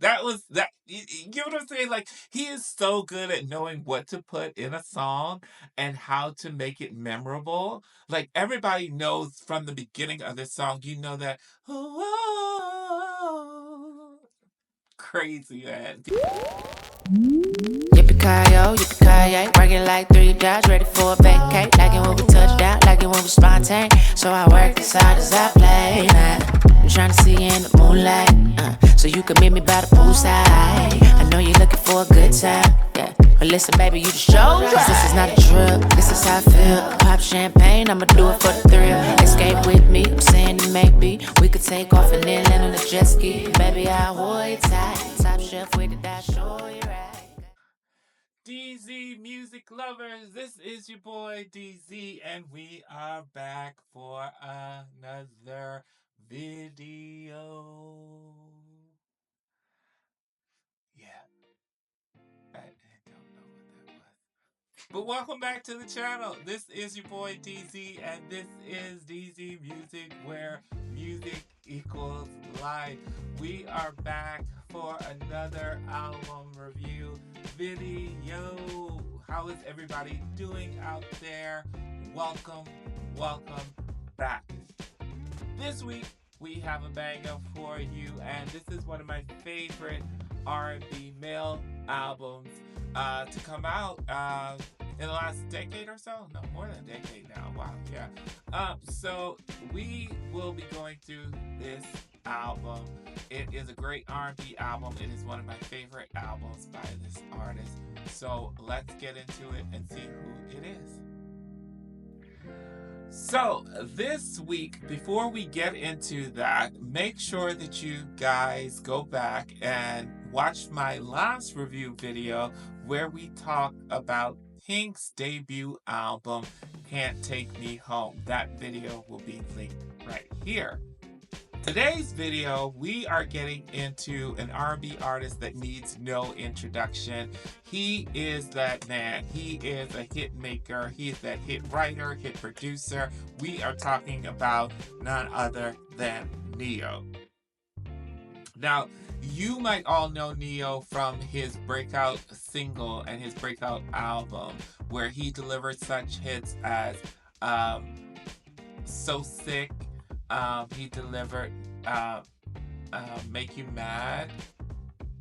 That was that. You know what I'm saying? Like he is so good at knowing what to put in a song and how to make it memorable. Like everybody knows from the beginning of this song, you know that. Oh, crazy man. Yippee-ki-yo, yippee-ki-yay, working like 3 jobs, ready for a vacate. Like it when we touch down, like it when we spontaneous. So I work as hard as I play. I'm trying to see you in the moonlight, so you can meet me by the poolside. I know you're looking for a good time, yeah. But listen, baby, you just show up. This is not a drill, this is how I feel. Pop champagne, I'ma do it for the thrill. Escape with me, I'm saying that maybe we could take off and then land on a jet ski. Baby, I'll hold you tight. Top shelf with it, I'll show you right. DZ music lovers, this is your boy DZ, and we are back for another video. Yeah, I don't know what that was. But welcome back to the channel. This is your boy DZ, and this is DZ Music, where music equals life. We are back for another album review video. How is everybody doing out there? Welcome, welcome back. This week we have a banger for you, and this is one of my favorite R&B male albums to come out in the last decade or so. No, more than a decade now. Wow, yeah. So we will be going through this album. It is a great R&B album. It is one of my favorite albums by this artist. So let's get into it and see who it is. So, this week, before we get into that, make sure that you guys go back and watch my last review video where we talk about Pink's debut album, Can't Take Me Home. That video will be linked right here. Today's video, we are getting into an R&B artist that needs no introduction. He is that man. He is a hit maker. He is that hit writer, hit producer. We are talking about none other than Ne-Yo. Now, you might all know Ne-Yo from his breakout single and his breakout album, where he delivered such hits as So Sick. He delivered Make You Mad,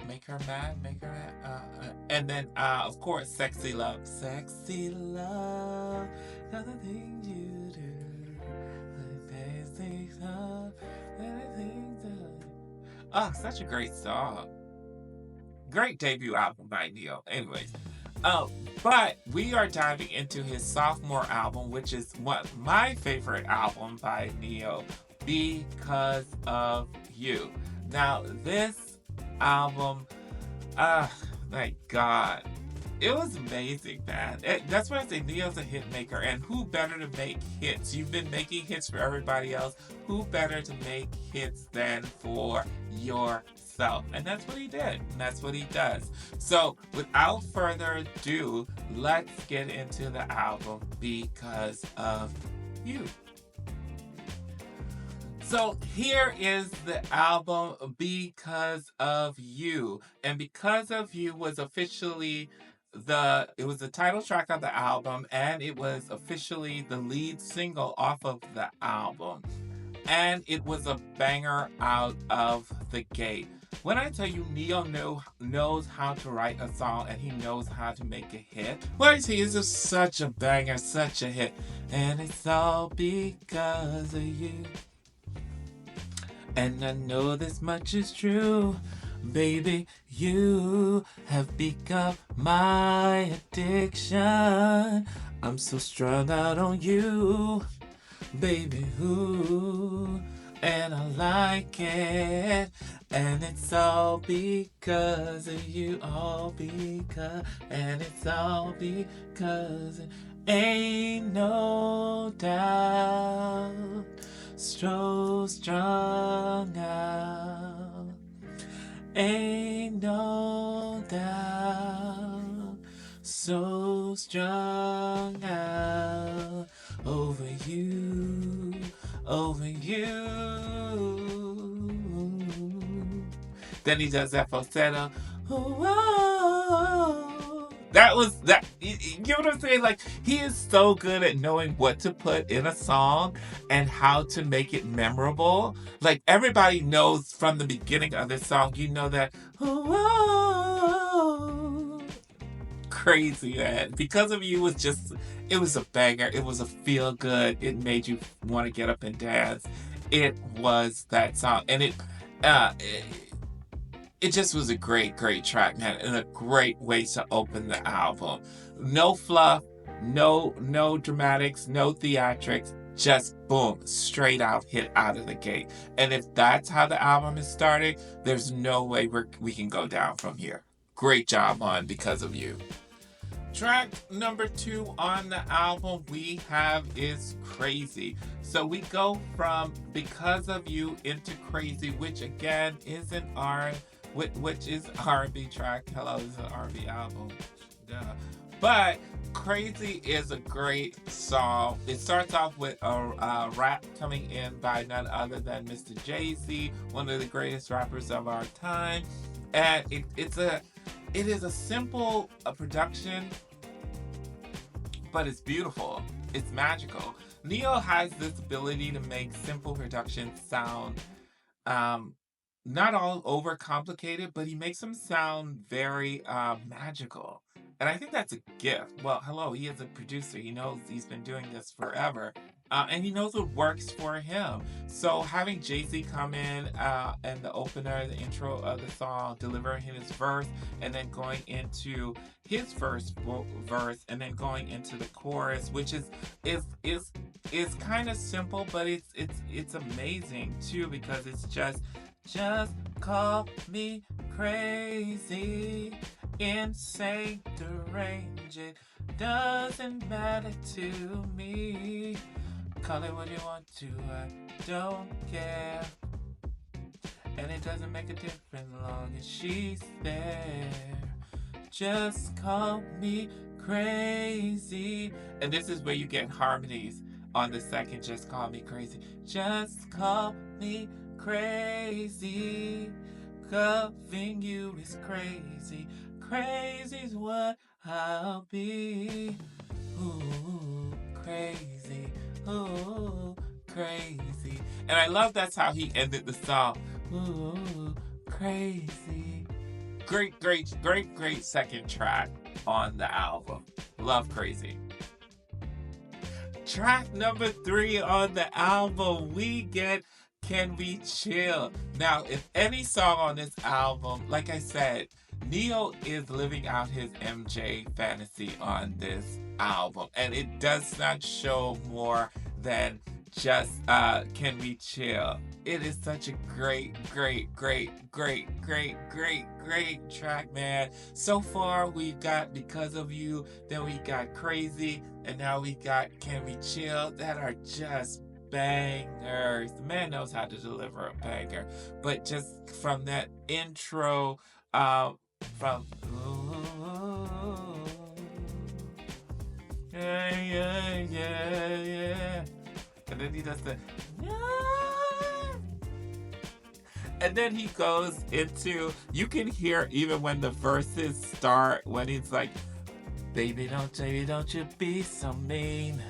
Make Her Mad, Make Her Mad. And then, of course, Sexy Love. Sexy Love, the things you do. Basic love, things oh, such a great song. Great debut album by Ne-Yo. Anyways, but we are diving into his sophomore album, which is what my favorite album by Ne-Yo, Because of You. Now, this album, my God, it was amazing, man. That's why I say Ne-Yo's a hit maker, and who better to make hits? You've been making hits for everybody else. Who better to make hits than for yourself? And that's what he did, and that's what he does. So, without further ado, let's get into the album Because of You. So here is the album Because of You. And Because of You was officially it was the title track of the album, and it was officially the lead single off of the album. And it was a banger out of the gate. When I tell you Ne-Yo knows how to write a song and he knows how to make a hit, well, I see, it's just such a banger, such a hit. And it's all because of you. And I know this much is true, baby, you have become my addiction. I'm so strung out on you, baby, ooh, and I like it. And it's all because of you, all because, and it's all because ain't no doubt. So strung out, ain't no doubt. So strung out over you, over you. Then he does that falsetto. Oh, that was that. You know what I'm saying? Like, he is so good at knowing what to put in a song and how to make it memorable. Like, everybody knows from the beginning of this song, you know that. Oh, crazy, man. Because of You was just, it was a banger. It was a feel good. It made you want to get up and dance. It was that song. And uh, it, it just was a great, great track, man, and a great way to open the album. No fluff, no dramatics, no theatrics, just boom, straight out hit out of the gate. And if that's how the album is starting, there's no way we can go down from here. Great job on Because of You. Track number 2 on the album we have is Crazy. So we go from Because of You into Crazy, which again is an which is R&B track. Hello, this is an R&B album. Duh. But Crazy is a great song. It starts off with a rap coming in by none other than Mr. Jay-Z, one of the greatest rappers of our time. And it is a simple production, but it's beautiful. It's magical. Ne-Yo has this ability to make simple production sound not all over complicated, but he makes them sound very magical. And I think that's a gift. Well, hello, he is a producer. He knows he's been doing this forever. And he knows what works for him. So having Jay-Z come in and the opener, the intro of the song, delivering his verse, and then going into his first verse, and then going into the chorus, which is kind of simple, but it's amazing too, because it's just call me crazy, insane, deranged. It doesn't matter to me. Call it what you want to, I don't care. And it doesn't make a difference long as she's there. Just call me crazy. And this is where you get harmonies on the second Just Call Me Crazy. Just call me crazy. Loving you is crazy. Crazy's what I'll be. Ooh, crazy. Ooh, crazy. And I love that's how he ended the song. Ooh, crazy. Great second track on the album. Love Crazy. Track number 3 on the album, we get Can We Chill. Now, if any song on this album, like I said, Ne-Yo is living out his MJ fantasy on this album. And it does not show more than just Can We Chill. It is such a great track, man. So far, we've got Because of You, then we got Crazy, and now we got Can We Chill, that are just bangers. The man knows how to deliver a banger. But just from that intro, from yeah. And then he does the and then he goes into, you can hear even when the verses start, when he's like, baby, don't you be so mean.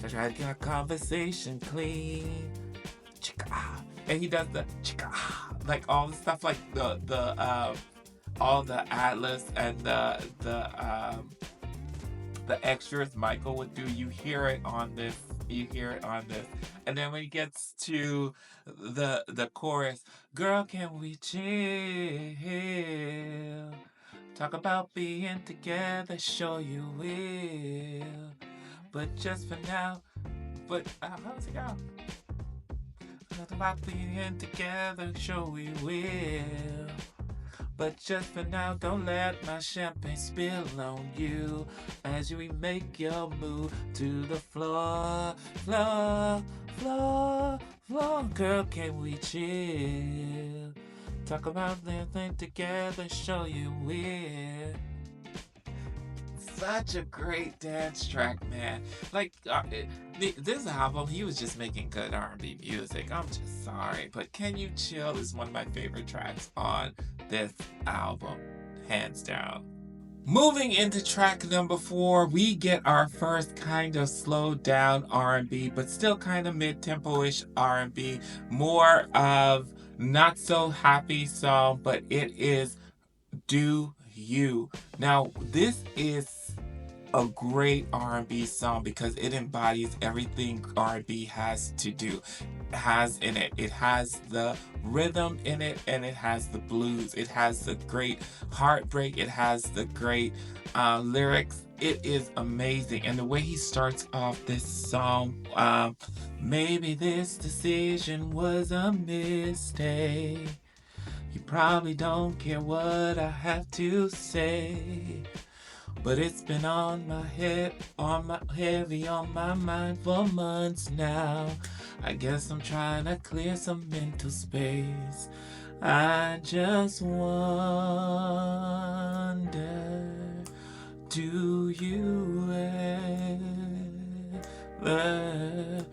Try to get our conversation clean. And he does the like all the stuff, like the all the atlas and the extras Michael would do. You hear it on this. And then when he gets to the chorus, girl, can we chill? Talk about being together, sure you will. But just for now, how does it go? Talk about being together, sure we will. But just for now, don't let my champagne spill on you as we make your move to the floor. Girl, can we chill? Talk about everything together, show you will. such a great dance track, man. Like this album, he was just making good R&B music. I'm just sorry, but Can You Chill is one of my favorite tracks on this album, hands down. Moving into track number 4, we get our first kind of slowed down R&B, but still kind of mid-tempo-ish R&B, more of not so happy song, but it is Do You. Now, this is a great R&B song because it embodies everything R&B has to do, has in it. It has the rhythm in it, and it has the blues. It has the great heartbreak. It has the great lyrics. It is amazing. And the way he starts off this song, maybe this decision was a mistake. You probably don't care what I have to say. But it's been on my head, heavy on my mind for months now. I guess I'm trying to clear some mental space. I just wonder, do you ever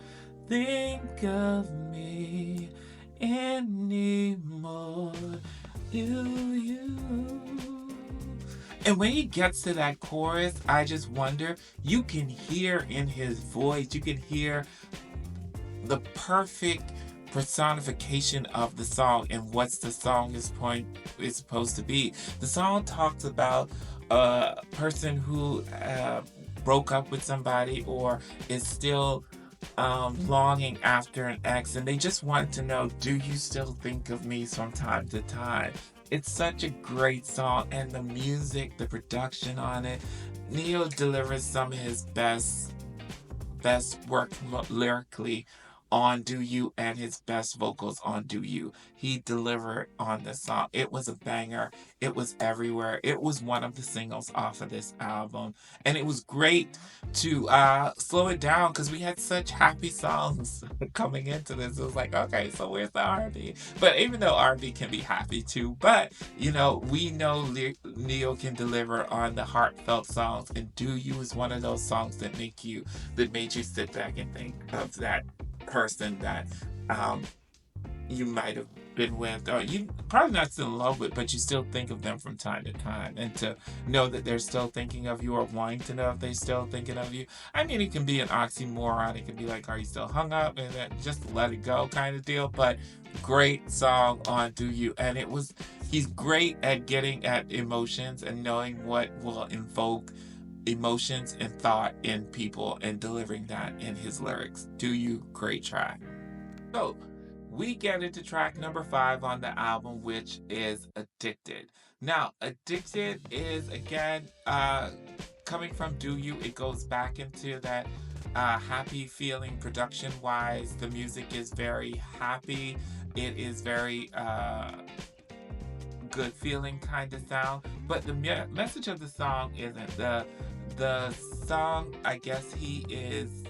think of me anymore? Do you? And when he gets to that chorus, I just wonder, you can hear in his voice, you can hear the perfect personification of the song and what the song is supposed to be. The song talks about a person who broke up with somebody or is still longing after an ex, and they just want to know, do you still think of me from time to time? It's such a great song, and the music, the production on it. Ne-Yo delivers some of his best work lyrically on Do You, and his best vocals on Do You. He delivered on this song. It was a banger. It was everywhere. It was one of the singles off of this album. And it was great to slow it down because we had such happy songs coming into this. It was like, okay, so where's the R&B? But even though R&B can be happy too, but we know Ne-Yo can deliver on the heartfelt songs, and Do You is one of those songs that made you sit back and think of that person that you might have been with, or you probably not still in love with, but you still think of them from time to time, and to know that they're still thinking of you, or wanting to know if they're still thinking of you. I mean, it can be an oxymoron. It can be like, are you still hung up, and then just let it go kind of deal. But great song on Do You, and he's great at getting at emotions and knowing what will invoke emotions and thought in people and delivering that in his lyrics. Do You, great track. So we get into track number 5 on the album, which is Addicted. Now, Addicted is, again, coming from Do You. It goes back into that happy feeling production wise. The music is very happy. It is very good feeling kind of sound, but the message of the song isn't. The song, I guess he is,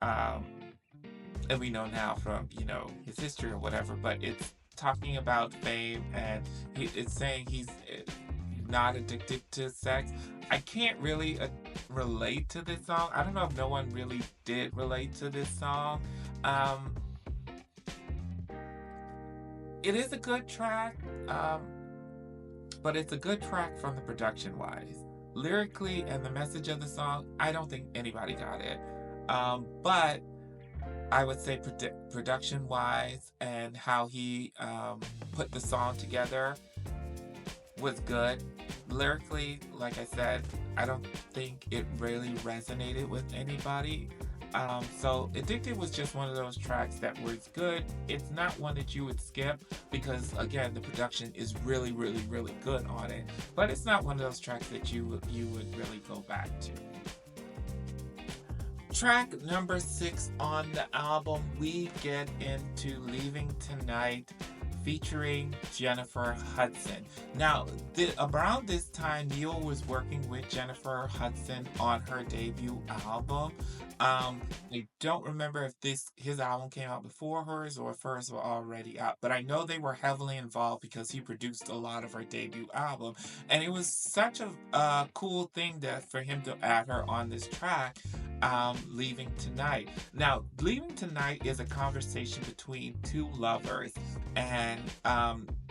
and we know now from, his history or whatever, but it's talking about fame, and it's saying he's not addicted to sex. I can't really relate to this song. I don't know if no one really did relate to this song. It is a good track, but it's a good track from the production wise. Lyrically and the message of the song, I don't think anybody got it. But I would say production wise and how he put the song together was good. Lyrically, like I said, I don't think it really resonated with anybody. So Addicted was just one of those tracks that was good. It's not one that you would skip because, again, the production is really, really, really good on it. But it's not one of those tracks that you would really go back to. Track number 6 on the album, we get into Leaving Tonight featuring Jennifer Hudson. Now, around this time, Ne-Yo was working with Jennifer Hudson on her debut album. I don't remember if his album came out before hers or if hers were already out, but I know they were heavily involved because he produced a lot of her debut album, and it was such a cool thing that for him to add her on this track. Leaving Tonight. Now, Leaving Tonight is a conversation between two lovers, and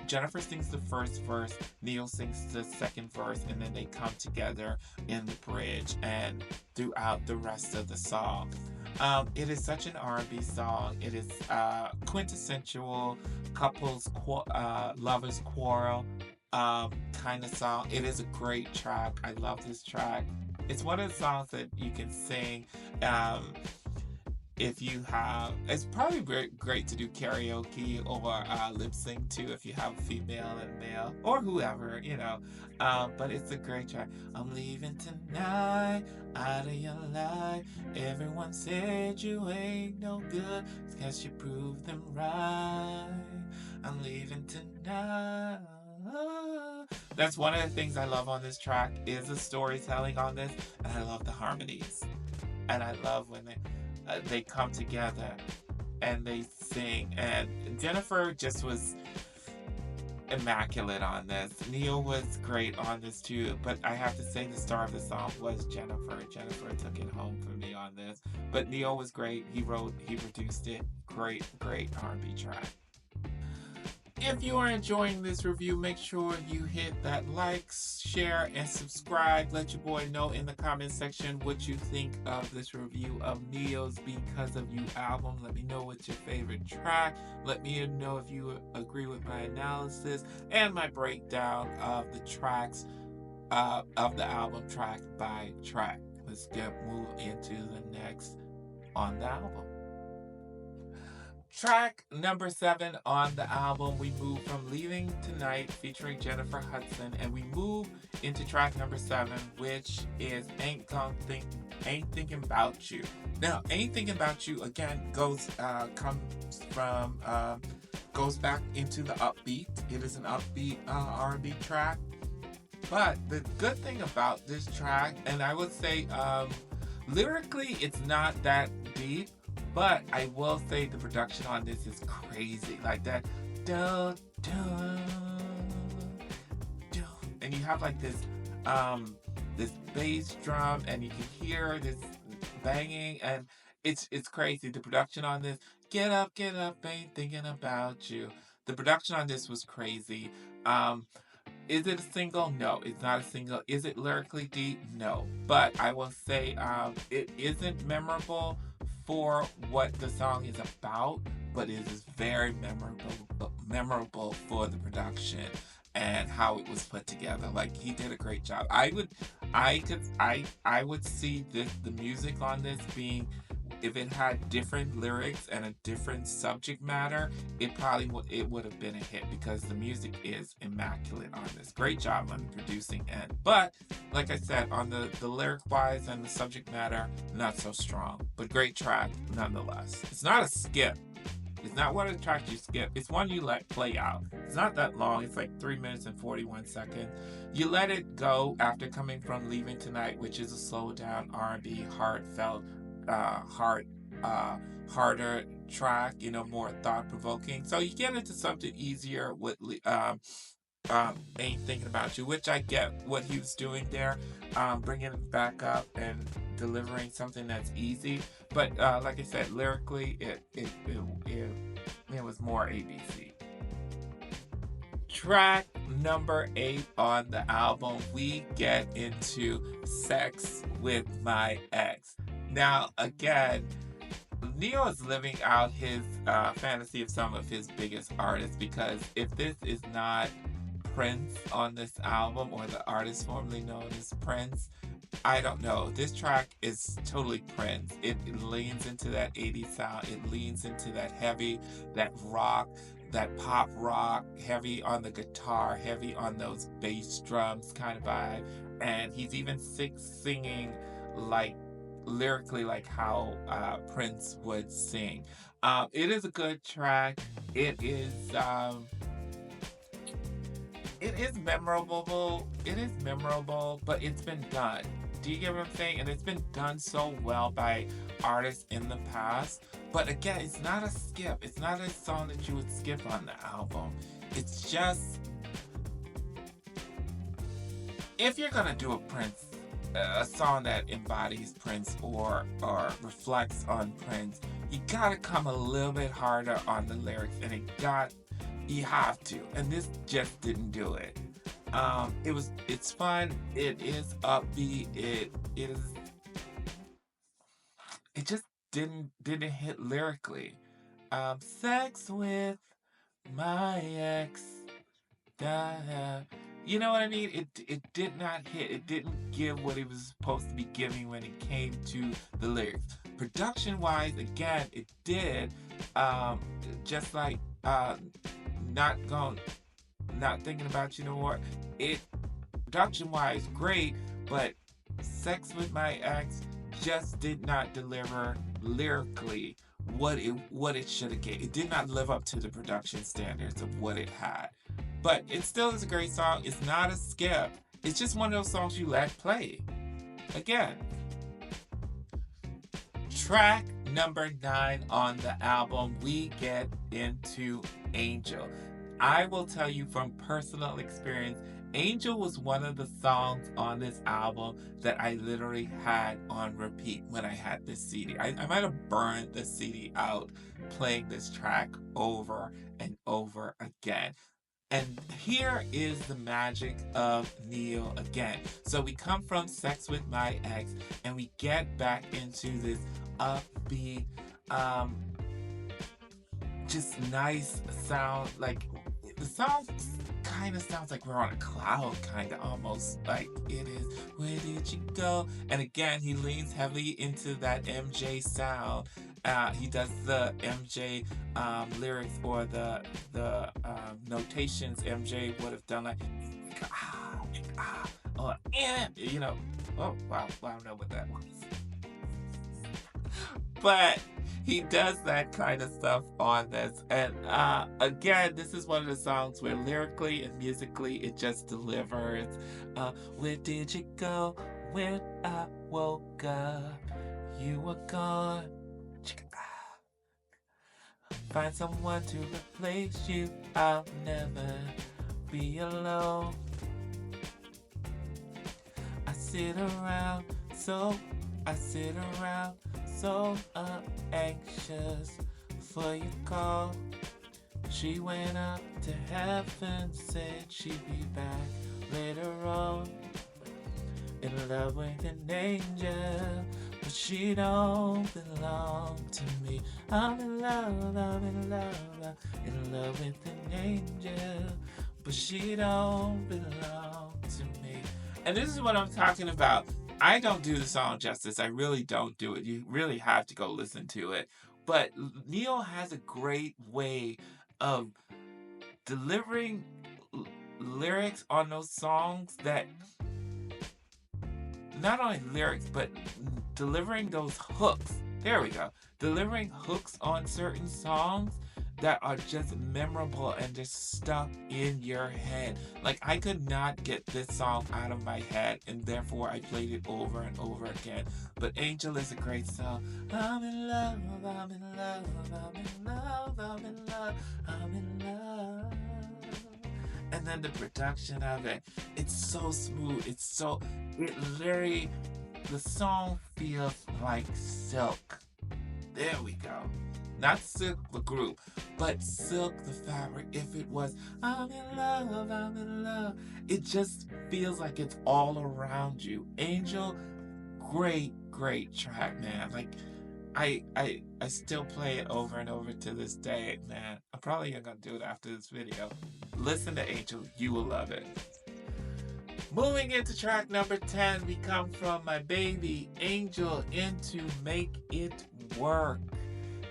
Jennifer sings the first verse, Ne-Yo sings the second verse, and then they come together in the bridge and throughout the rest of the song. It is such an R&B song. It is quintessential lovers quarrel kind of song. It is a great track. I love this track. It's one of the songs that you can sing if you have. It's probably great to do karaoke or lip sync too if you have a female and male or whoever, you know. But it's a great track. I'm leaving tonight, out of your life. Everyone said you ain't no good, guess you proved them right. I'm leaving tonight. That's one of the things I love on this track is the storytelling on this, and I love the harmonies, and I love when they come together and they sing. And Jennifer just was immaculate on this. Ne-Yo was great on this too, but I have to say the star of the song was Jennifer. Jennifer took it home for me on this, but Ne-Yo was great. He produced it. Great R&B track. If you are enjoying this review, make sure you hit that like, share, and subscribe. Let your boy know in the comment section what you think of this review of Ne-Yo's Because of You album. Let me know what's your favorite track. Let me know if you agree with my analysis and my breakdown of the tracks of the album track by track. Let's move into the next on the album. Track number 7 on the album, we move from Leaving Tonight featuring Jennifer Hudson, and we move into track number 7, which is Ain't Thinking About You. Now, Ain't Thinking About You again goes back into the upbeat. It is an upbeat R&B track. But the good thing about this track, and I would say lyrically it's not that deep, but I will say the production on this is crazy. Like that, dun, dun, dun. And you have like this bass drum, and you can hear this banging, and it's crazy. The production on this, get up, ain't thinking about you. The production on this was crazy. Is it a single? No, it's not a single. Is it lyrically deep? No. But I will say it isn't memorable for what the song is about, but it is very memorable for the production and how it was put together. Like, he did a great job. I would see the music on this being, if it had different lyrics and a different subject matter, it would have been a hit because the music is immaculate on this. Great job on producing but like I said, on the lyric wise and the subject matter, not so strong. But great track nonetheless. It's not a skip. It's not one of the tracks you skip. It's one you let play out. It's not that long. It's like 3 minutes and 41 seconds. You let it go after coming from Leaving Tonight, which is a slow down R&B, heartfelt, harder track, more thought-provoking. So you get into something easier with Ain't Thinking About You, which I get what he was doing there, bringing it back up and delivering something that's easy. But like I said, lyrically, it was more ABC. Track number 8 on the album, we get into Sex with My Ex. Now, again, Ne-Yo is living out his fantasy of some of his biggest artists, because if this is not Prince on this album, or the artist formerly known as Prince, I don't know. This track is totally Prince. It leans into that 80s sound. It leans into that heavy, that rock, that pop rock, heavy on the guitar, heavy on those bass drums kind of vibe. And he's even singing like lyrically like how Prince would sing. It is a good track. It is it is memorable. It is memorable, but it's been done. Do you get what I'm saying? And it's been done so well by artists in the past. But again, it's not a skip. It's not a song that you would skip on the album. It's just if you're gonna do a Prince, a song that embodies Prince or reflects on Prince, you gotta come a little bit harder on the lyrics, and you have to. And this just didn't do it. It's fun. It is upbeat. It just didn't hit lyrically. Sex with my ex. Da, you know what I mean? It did not hit. It didn't give what it was supposed to be giving when it came to the lyrics. Production wise, again, it did. Um, just like not going, not thinking about you no more. It production wise great, but Sex with My Ex just did not deliver lyrically what it should have gave. It did not live up to the production standards of what it had. But it still is a great song. It's not a skip. It's just one of those songs you let play. Again, track number 9 on the album, we get into Angel. I will tell you from personal experience, Angel was one of the songs on this album that I literally had on repeat when I had this CD. I might have burned the CD out playing this track over and over again. And here is the magic of Ne-Yo again. So we come from Sex with My Ex and we get back into this upbeat, just nice sound. Like the song kind of sounds like we're on a cloud, kind of almost like it is. Where did you go? And again, he leans heavily into that MJ sound. He does the MJ lyrics or the notations MJ would have done, like or you know. Oh wow, I don't know what that was, but he does that kind of stuff on this. And again, this is one of the songs where lyrically and musically it just delivers. Where did you go when I woke up? You were gone. Find someone to replace you. I'll never be alone. I sit around so anxious for your call. She went up to heaven, said she'd be back later on. In love with an angel, but she don't belong to me. I'm in love with an angel, but she don't belong to me. And this is what I'm talking about. I don't do the song justice. I really don't do it. You really have to go listen to it. But Ne-Yo has a great way of delivering lyrics on those songs that not only lyrics, but delivering those hooks. There we go. Delivering hooks on certain songs that are just memorable and just stuck in your head. Like I could not get this song out of my head, and therefore I played it over and over again. But Angel is a great song. I'm in love, I'm in love, I'm in love, I'm in love, I'm in love. And then the production of it, it's so smooth. It literally, the song feels like Silk. There we go. Not Silk the group, but Silk the fabric. If it was, I'm in love, it just feels like it's all around you. Angel, great track, man. Like, I still play it over and over to this day, man. I'm probably gonna do it after this video. Listen to Angel, you will love it. Moving into track number 10, we come from my baby Angel into Make It Work.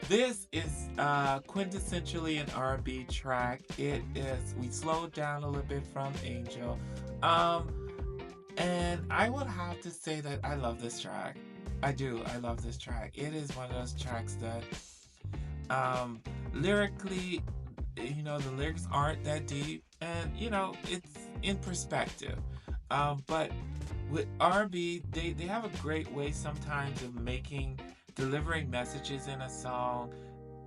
This is quintessentially an R&B track. It is, we slowed down a little bit from Angel. And I would have to say that I love this track. I do, I love this track. It is one of those tracks that Lyrically, the lyrics aren't that deep, and it's in perspective. But with R&B, they have a great way sometimes of delivering messages in a song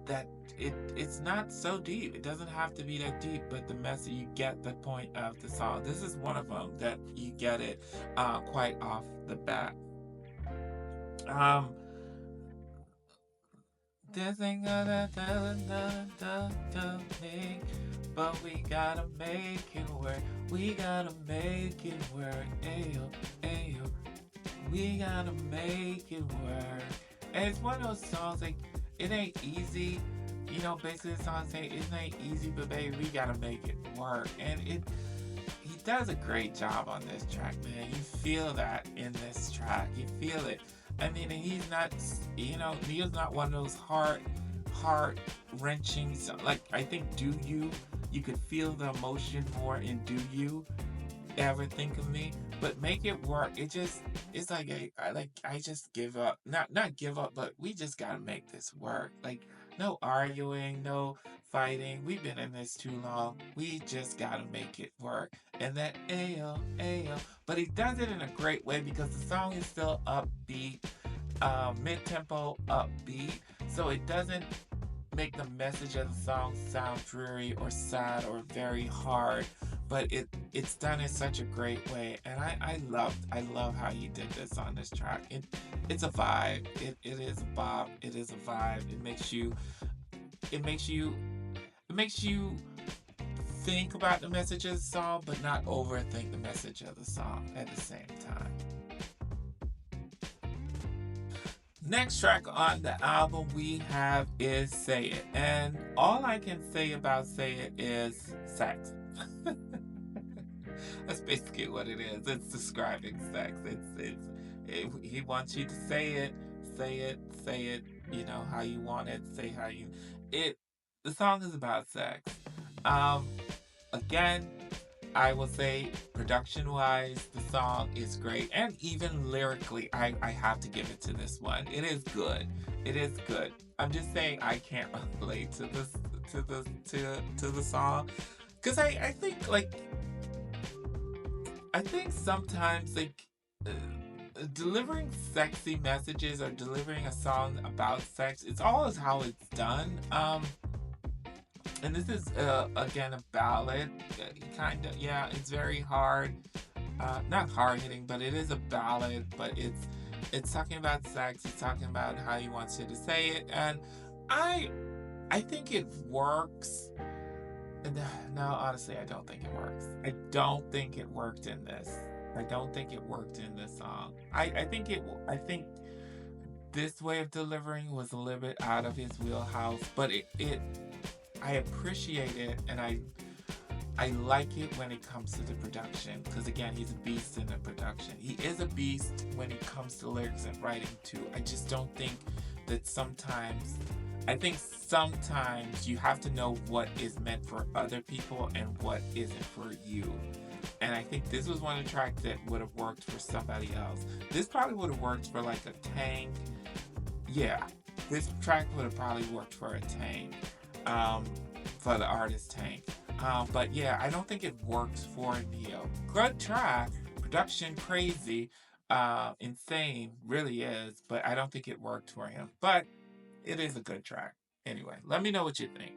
that it's not so deep. It doesn't have to be that deep, but the message, you get the point of the song. This is one of them that you get it quite off the bat. Um, this ain't gonna make, but we gotta make it work. We gotta make it work. Ayo, ayo. We gotta make it work. And it's one of those songs like it ain't easy. Basically the song saying it ain't easy, but baby, we gotta make it work. And he does a great job on this track, man. You feel that in this track. You feel it. I mean, he's not, Neil's not one of those heart wrenching. Like, I think Do You could feel the emotion more in Do You Ever Think of Me, but Make It Work. It's like, I just give up. Not give up, but we just gotta make this work. Like, no arguing, no fighting. We've been in this too long. We just gotta make it work. And that ayo, ayo. But he does it in a great way because the song is still upbeat, mid-tempo upbeat. So it doesn't make the message of the song sound dreary or sad or very hard. But it's done in such a great way. And I love how he did this on this track. It's a vibe. It is a bop. It is a vibe. It makes you think about the message of the song, but not overthink the message of the song at the same time. Next track on the album we have is Say It. And all I can say about Say It is sex. That's basically what it is. It's describing sex. He wants you to say it, how you want it, say how you it. The song is about sex. Again, I will say production-wise, the song is great, and even lyrically, I have to give it to this one. It is good. It is good. I'm just saying I can't relate to the song because I think sometimes delivering sexy messages or delivering a song about sex, it's always how it's done. And this is again a ballad, kind of. Yeah, it's very hard, not hard hitting, but it is a ballad. But it's talking about sex. It's talking about how he wants you to say it, and I think it works. No, honestly, I don't think it works. I don't think it worked in this. I don't think it worked in this song. I think this way of delivering was a little bit out of his wheelhouse, but I appreciate it, and I like it when it comes to the production, because again, he's a beast in the production. He is a beast when it comes to lyrics and writing too. I just don't think that sometimes you have to know what is meant for other people and what isn't for you. And I think this was one of the tracks that would have worked for somebody else. This probably would have worked for like a Tank. Yeah, this track would have probably worked for a Tank. For the artist Tank. But yeah, I don't think it works for Neo. Good track, production crazy, insane, really is, but I don't think it worked for him. But it is a good track. Anyway, let me know what you think.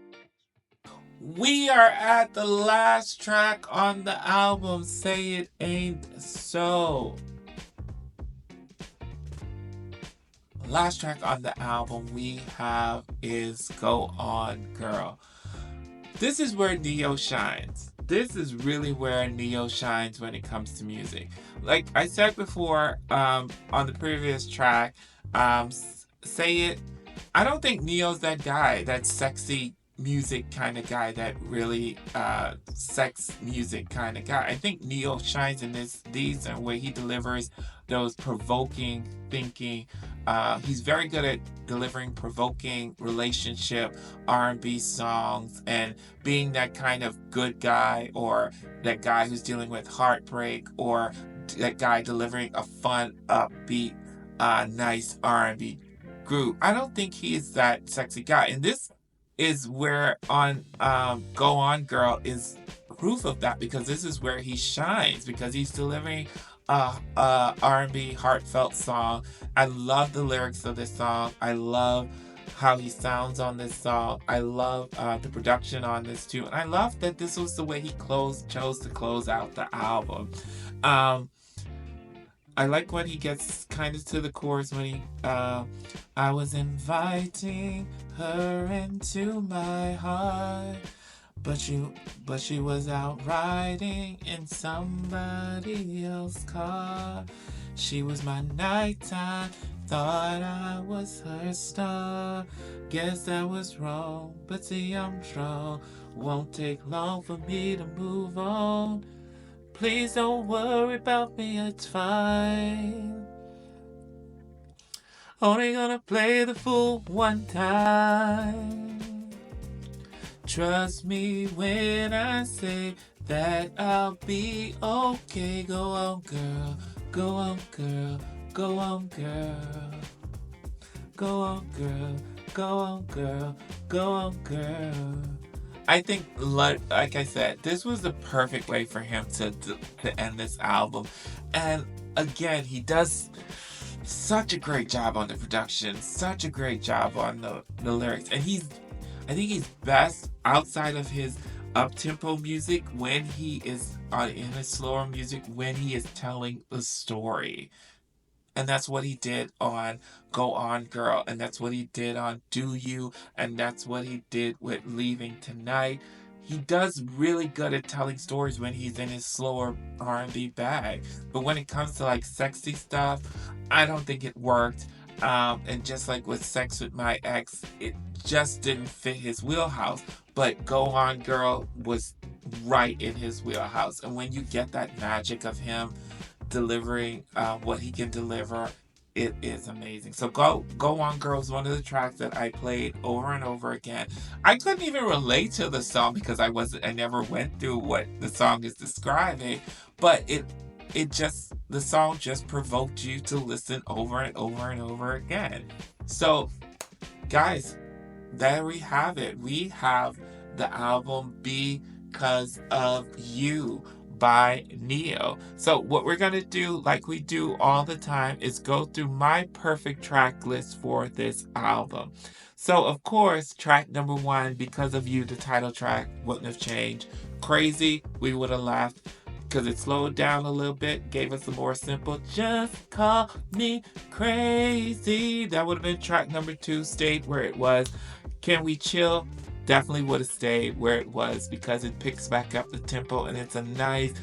We are at the last track on the album, Say It Ain't So. Last track on the album we have is Go On Girl. This is where Neo shines. This is really where Neo shines when it comes to music. Like I said before, on the previous track, Say It, I don't think Neo's that guy, that sexy music kind of guy, that really sex music kind of guy. I think Neo shines in these and where he delivers those provoking thinking. He's very good at delivering provoking relationship R&B songs and being that kind of good guy, or that guy who's dealing with heartbreak, or that guy delivering a fun, upbeat, nice R&B group. I don't think he is that sexy guy. And this is where on Go On Girl is proof of that, because this is where he shines, because he's delivering a R&B heartfelt song. I love the lyrics of this song. I love how he sounds on this song. I love the production on this too, and I love that this was the way he chose to close out the album. Um, I like when he gets kind of to the chorus when he, I was inviting her into my heart, but she was out riding in somebody else's car. She was my nighttime, thought I was her star. Guess I was wrong, but see I'm strong. Won't take long for me to move on. Please don't worry about me, it's fine. Only gonna play the fool one time. Trust me when I say that I'll be okay. Go on, girl. Go on, girl. Go on, girl. Go on, girl. Go on, girl. Go on, girl. I think, like I said, this was the perfect way for him to end this album. And again, he does such a great job on the production, such a great job on the lyrics. And I think he's best outside of his up-tempo music when he is in his slower music, when he is telling the story. And that's what he did on Go On Girl, and that's what he did on Do You, and that's what he did with Leaving Tonight. He does really good at telling stories when he's in his slower R&B bag. But when it comes to like sexy stuff, I don't think it worked. And just like with Sex With My Ex, it just didn't fit his wheelhouse. But Go On Girl was right in his wheelhouse. And when you get that magic of him delivering what he can deliver, it is amazing. So Go On Girl is one of the tracks that I played over and over again. I couldn't even relate to the song because I never went through what the song is describing, but the song just provoked you to listen over and over and over again. So guys, there we have it. We have the album Because of You by Ne-Yo. So what we're going to do, like we do all the time, is go through my perfect track list for this album. So of course, track number 1, Because of You, the title track, wouldn't have changed. Crazy, we would have left because it slowed down a little bit, gave us a more simple, just call me crazy. That would have been track number 2, stayed where it was. Can We Chill definitely would have stayed where it was because it picks back up the tempo and it's a nice,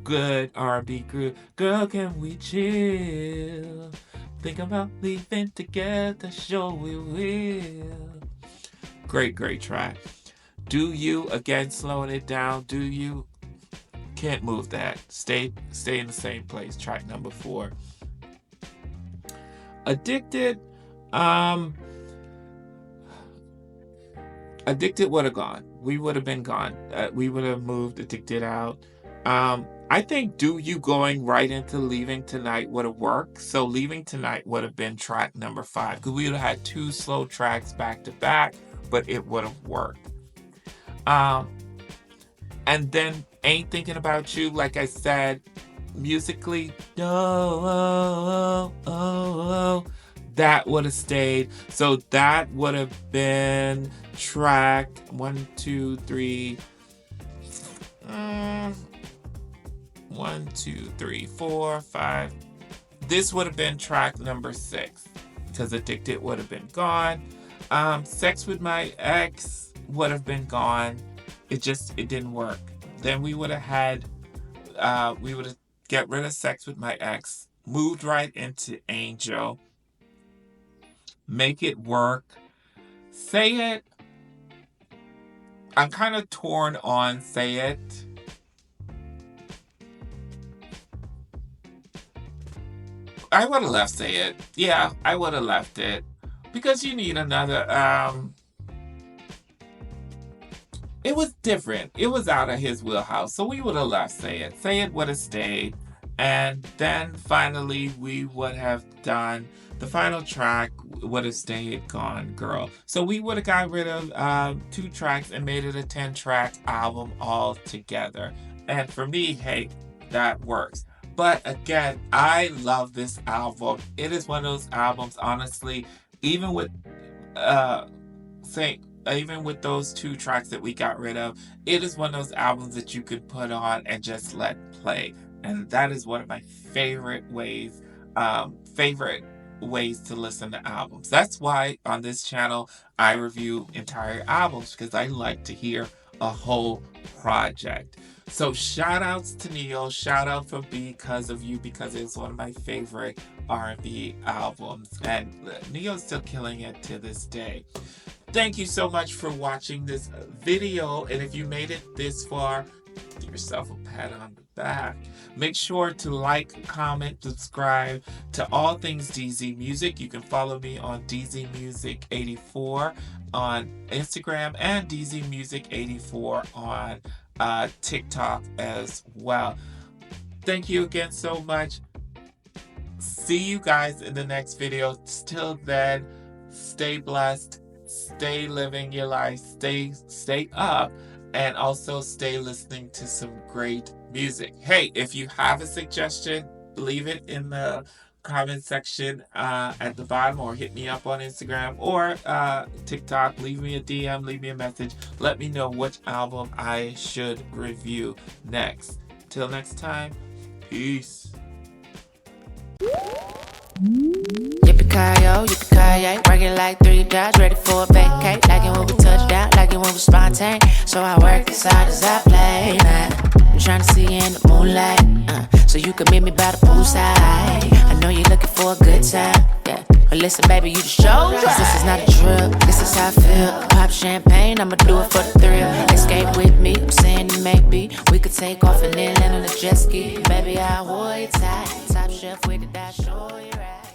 good R&B groove. Girl, can we chill? Think about leaving together, sure we will. Great track. Do You, again, slowing it down. Do You, can't move that. Stay in the same place. Track number 4. Addicted, Addicted would have gone. We would have been gone. We would have moved Addicted out. I think Do You going right into Leaving Tonight would have worked. So Leaving Tonight would have been track number 5 because we would have had 2 slow tracks back to back, but it would have worked. And then Ain't Thinking About You, like I said, musically, that would have stayed. So that would have been track 1, 2, 3. 1, 2, 3, 4, 5. This would have been track number 6 because Addicted would have been gone. Sex With My Ex would have been gone. It didn't work. Then we would have get rid of Sex With My Ex, moved right into Angel, Make It Work, Say It. I'm kind of torn on Say It. I would have left Say It. Yeah, I would have left it because you need another. It was different. It was out of his wheelhouse, so we would have left Say It. Say It would have stayed. And then finally, we would have done the final track would have stayed Gone Girl. So we would have got rid of 2 tracks and made it a 10-track album all together. And for me, hey, that works. But again, I love this album. It is one of those albums, honestly, even with uh say even with those 2 tracks that we got rid of, it is one of those albums that you could put on and just let play. And that is one of my favorite ways to listen to albums. That's why on this channel I review entire albums, because I like to hear a whole project. So shout outs to Neo, shout out for Because of You, because it's one of my favorite R&B albums, and Neo's still killing it to this day. Thank you so much for watching this video, and if you made it this far, give yourself a pat on the back. Make sure to like, comment, subscribe to all things DZ Music. You can follow me on DZ Music 84 on Instagram and DZ Music 84 on TikTok as well. Thank you again so much. See you guys in the next video. Till then, stay blessed, stay living your life, stay up, and also stay listening to some great music. Hey, if you have a suggestion, leave it in the comment section at the bottom, or hit me up on Instagram or TikTok. Leave me a DM, leave me a message. Let me know which album I should review next. Till next time, peace. Yippee-ki-yo, yippee-ki-yay, working like 3 jobs, ready for a vacate. Like it when we touch down, like it when we spontaneous. So I work as hard as I play. I'm trying to see you in the moonlight, so you can meet me by the poolside. I know you're looking for a good time, yeah. But listen, baby, you just show. Cause this is not a drill, this is how I feel. Pop champagne, I'ma do it for the thrill. Escape with me, I'm saying that maybe we could take off and then land on a jet ski. Baby, I'll hold you tight. Top shelf with it, I'll show you right.